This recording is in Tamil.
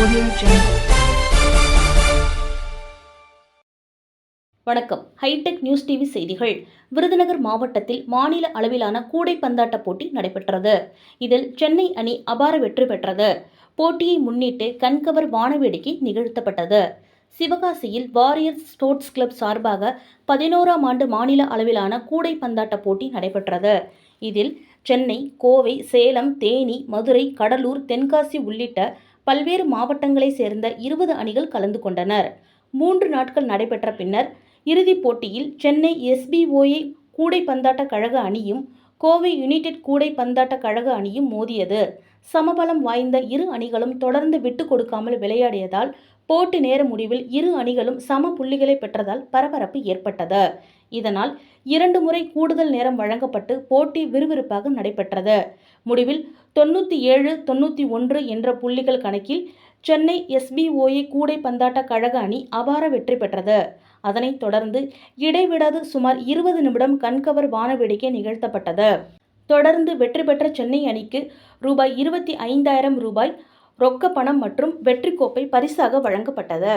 Audio Jungle. வணக்கம். ஹைடெக் நியூஸ் டிவி செய்திகள். விருதுநகர் மாவட்டத்தில் மாநில அளவிலான கூடைப்பந்தாட்ட போட்டி நடைபெற்றது. இதில் சென்னை அணி அபார வெற்றி பெற்றது. போட்டியை முன்னிட்டு கண்கவர் வானவேடிக்கை நிகழ்த்தப்பட்டது. சிவகாசியில் வாரியர்ஸ் ஸ்போர்ட்ஸ் கிளப் சார்பாக 11ஆம் ஆண்டு மாநில அளவிலான கூடைப்பந்தாட்ட போட்டி நடைபெற்றது. இதில் சென்னை, கோவை, சேலம், தேனி, மதுரை, கடலூர், தென்காசி உள்ளிட்ட பல்வேறு மாவட்டங்களைச் சேர்ந்த 20 அணிகள் கலந்து கொண்டனர். 3 நாட்கள் நடைபெற்ற பின்னர் இறுதிப் போட்டியில் சென்னை SBOA கூடைப்பந்தாட்ட கழக அணியும் கோவை யுனைடெட் கூடைப்பந்தாட்ட கழக அணியும் மோதியது. சமபலம் வாய்ந்த இரு அணிகளும் தொடர்ந்து விட்டுக் கொடுக்காமல் விளையாடியதால் போட்டி நேர முடிவில் இரு அணிகளும் சம புள்ளிகளை பெற்றதால் பரபரப்பு ஏற்பட்டது. இதனால் 2 முறை கூடுதல் நேரம் வழங்கப்பட்டு போட்டி விறுவிறுப்பாக நடைபெற்றது. முடிவில் 97-91 என்ற புள்ளிகள் கணக்கில் சென்னை SBOA கூடைப்பந்தாட்ட கழக அணி அபார வெற்றி பெற்றது. அதனைத் தொடர்ந்து இடைவிடாது சுமார் 20 நிமிடம் கண்கவர் வானவேடிக்கை நிகழ்த்தப்பட்டது. தொடர்ந்து வெற்றி பெற்ற சென்னை அணிக்கு ரூபாய் 25,000 ரொக்க பணம் மற்றும் வெற்றி கோப்பை பரிசாக வழங்கப்பட்டது.